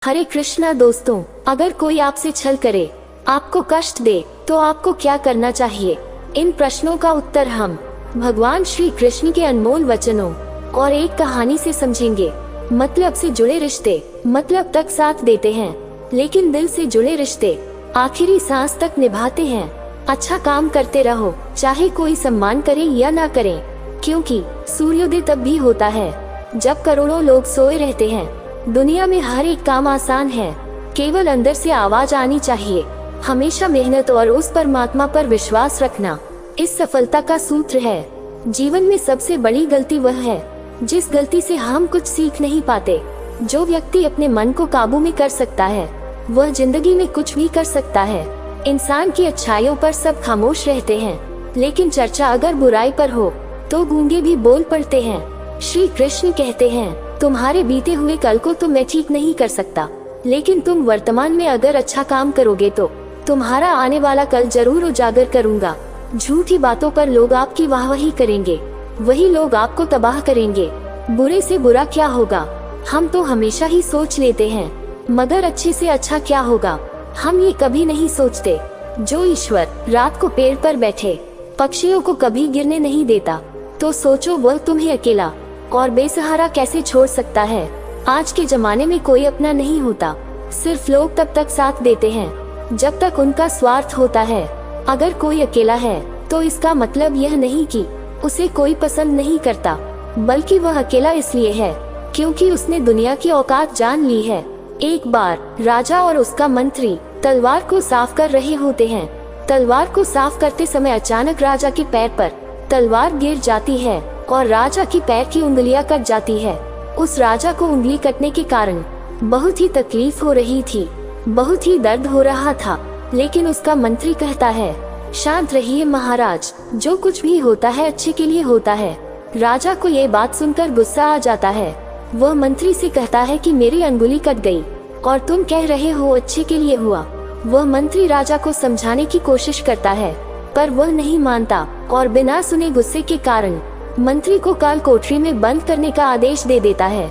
हरे कृष्णा दोस्तों, अगर कोई आपसे छल करे, आपको कष्ट दे, तो आपको क्या करना चाहिए? इन प्रश्नों का उत्तर हम भगवान श्री कृष्ण के अनमोल वचनों और एक कहानी से समझेंगे। मतलब से जुड़े रिश्ते मतलब तक साथ देते हैं, लेकिन दिल से जुड़े रिश्ते आखिरी सांस तक निभाते हैं। अच्छा काम करते रहो, चाहे कोई सम्मान करे या ना करे, क्योंकि सूर्योदय तब भी होता है जब करोड़ों लोग सोए रहते हैं। दुनिया में हर एक काम आसान है, केवल अंदर से आवाज आनी चाहिए। हमेशा मेहनत और उस परमात्मा पर विश्वास रखना इस सफलता का सूत्र है। जीवन में सबसे बड़ी गलती वह है जिस गलती से हम कुछ सीख नहीं पाते। जो व्यक्ति अपने मन को काबू में कर सकता है, वह जिंदगी में कुछ भी कर सकता है। इंसान की अच्छाइयों पर सब खामोश रहते हैं, लेकिन चर्चा अगर बुराई पर हो तो गूंगे भी बोल पड़ते हैं। श्री कृष्ण कहते हैं, तुम्हारे बीते हुए कल को तो मैं ठीक नहीं कर सकता, लेकिन तुम वर्तमान में अगर अच्छा काम करोगे तो तुम्हारा आने वाला कल जरूर उजागर करूंगा। झूठी बातों पर लोग आपकी वाहवाही करेंगे, वही लोग आपको तबाह करेंगे। बुरे से बुरा क्या होगा, हम तो हमेशा ही सोच लेते हैं, मगर अच्छे से अच्छा क्या होगा, हम ये कभी नहीं सोचते। जो ईश्वर रात को पेड़ पर बैठे पक्षियों को कभी गिरने नहीं देता, तो सोचो वह तुम्हें अकेला और बेसहारा कैसे छोड़ सकता है। आज के जमाने में कोई अपना नहीं होता, सिर्फ लोग तब तक साथ देते हैं जब तक उनका स्वार्थ होता है। अगर कोई अकेला है तो इसका मतलब यह नहीं कि उसे कोई पसंद नहीं करता, बल्कि वह अकेला इसलिए है क्योंकि उसने दुनिया की औकात जान ली है। एक बार राजा और उसका मंत्री तलवार को साफ कर रहे होते हैं। तलवार को साफ करते समय अचानक राजा के पैर पर तलवार गिर जाती है और राजा की पैर की उंगलियां कट जाती है। उस राजा को उंगली कटने के कारण बहुत ही तकलीफ हो रही थी, बहुत ही दर्द हो रहा था, लेकिन उसका मंत्री कहता है, शांत रहिए महाराज, जो कुछ भी होता है अच्छे के लिए होता है। राजा को ये बात सुनकर गुस्सा आ जाता है। वह मंत्री से कहता है कि मेरी अंगुली कट गई और तुम कह रहे हो अच्छे के लिए हुआ। वह मंत्री राजा को समझाने की कोशिश करता है, पर वह नहीं मानता और बिना सुने गुस्से के कारण मंत्री को काल कोठरी में बंद करने का आदेश दे देता है।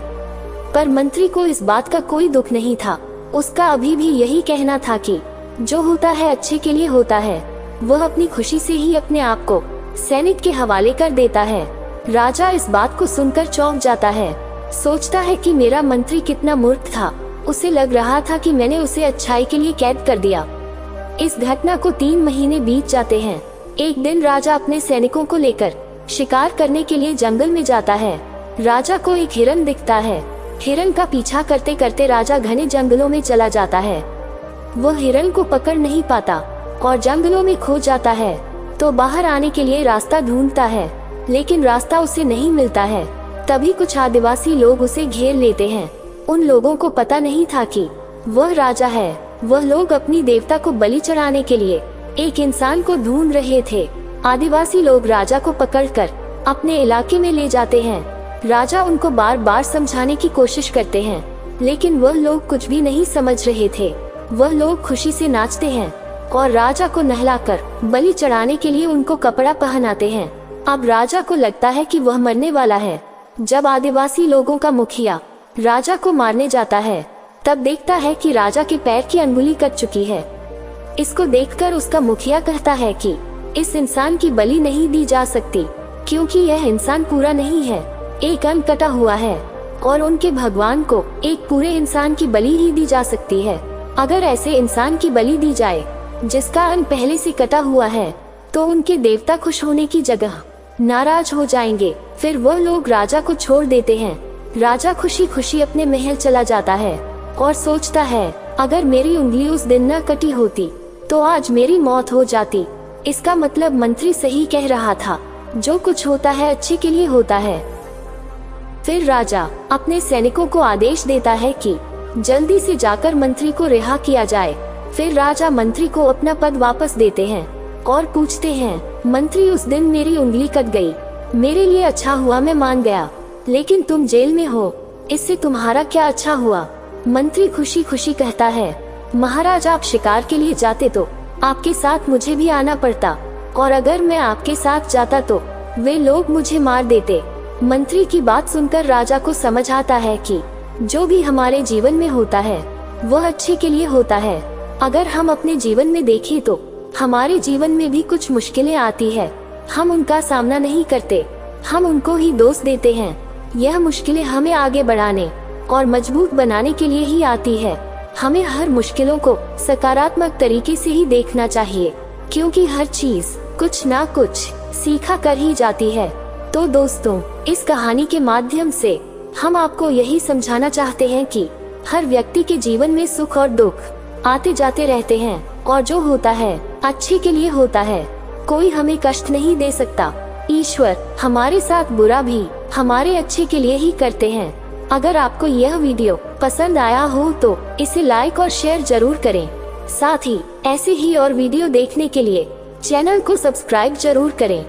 पर मंत्री को इस बात का कोई दुख नहीं था। उसका अभी भी यही कहना था कि जो होता है अच्छे के लिए होता है। वह अपनी खुशी से ही अपने आप को सैनिक के हवाले कर देता है। राजा इस बात को सुनकर चौंक जाता है, सोचता है कि मेरा मंत्री कितना मूर्ख था। उसे लग रहा था कि मैंने उसे अच्छाई के लिए कैद कर दिया। इस घटना को 3 महीने बीत जाते हैं। एक दिन राजा अपने सैनिकों को लेकर शिकार करने के लिए जंगल में जाता है। राजा को एक हिरन दिखता है। हिरन का पीछा करते करते राजा घने जंगलों में चला जाता है। वह हिरन को पकड़ नहीं पाता और जंगलों में खो जाता है, तो बाहर आने के लिए रास्ता ढूंढता है, लेकिन रास्ता उसे नहीं मिलता है। तभी कुछ आदिवासी लोग उसे घेर लेते हैं। उन लोगों को पता नहीं था कि वह राजा है। वह लोग अपनी देवता को बलि चढ़ाने के लिए एक इंसान को ढूंढ रहे थे। आदिवासी लोग राजा को पकड़कर अपने इलाके में ले जाते हैं। राजा उनको बार बार समझाने की कोशिश करते हैं, लेकिन वह लोग कुछ भी नहीं समझ रहे थे। वह लोग खुशी से नाचते हैं और राजा को नहलाकर बलि चढ़ाने के लिए उनको कपड़ा पहनाते हैं। अब राजा को लगता है कि वह मरने वाला है। जब आदिवासी लोगों का मुखिया राजा को मारने जाता है, तब देखता है कि राजा के पैर की अंगुली कट चुकी है। इसको देखकर उसका मुखिया कहता है कि इस इंसान की बलि नहीं दी जा सकती, क्योंकि यह इंसान पूरा नहीं है, एक अंग कटा हुआ है, और उनके भगवान को एक पूरे इंसान की बलि ही दी जा सकती है। अगर ऐसे इंसान की बलि दी जाए जिसका अंग पहले से कटा हुआ है, तो उनके देवता खुश होने की जगह नाराज हो जाएंगे। फिर वह लोग राजा को छोड़ देते हैं। राजा खुशी खुशी अपने महल चला जाता है और सोचता है, अगर मेरी उंगली उस दिन न कटी होती तो आज मेरी मौत हो जाती। इसका मतलब मंत्री सही कह रहा था, जो कुछ होता है अच्छे के लिए होता है। फिर राजा अपने सैनिकों को आदेश देता है कि जल्दी से जाकर मंत्री को रिहा किया जाए। फिर राजा मंत्री को अपना पद वापस देते हैं और पूछते हैं, मंत्री उस दिन मेरी उंगली कट गई, मेरे लिए अच्छा हुआ, मैं मान गया, लेकिन तुम जेल में हो, इससे तुम्हारा क्या अच्छा हुआ? मंत्री खुशी खुशी कहता है, महाराज आप शिकार के लिए जाते तो आपके साथ मुझे भी आना पड़ता, और अगर मैं आपके साथ जाता तो वे लोग मुझे मार देते। मंत्री की बात सुनकर राजा को समझ आता है कि जो भी हमारे जीवन में होता है वह अच्छे के लिए होता है। अगर हम अपने जीवन में देखें तो हमारे जीवन में भी कुछ मुश्किलें आती है, हम उनका सामना नहीं करते, हम उनको ही दोष देते हैं। यह मुश्किलें हमें आगे बढ़ाने और मजबूत बनाने के लिए ही आती है। हमें हर मुश्किलों को सकारात्मक तरीके से ही देखना चाहिए, क्योंकि हर चीज कुछ ना कुछ सीखा कर ही जाती है। तो दोस्तों, इस कहानी के माध्यम से हम आपको यही समझाना चाहते हैं कि हर व्यक्ति के जीवन में सुख और दुख आते जाते रहते हैं, और जो होता है अच्छे के लिए होता है। कोई हमें कष्ट नहीं दे सकता। ईश्वर हमारे साथ बुरा भी हमारे अच्छे के लिए ही करते हैं। अगर आपको यह वीडियो पसंद आया हो तो इसे लाइक और शेयर जरूर करें। साथ ही ऐसे ही और वीडियो देखने के लिए चैनल को सब्सक्राइब जरूर करें।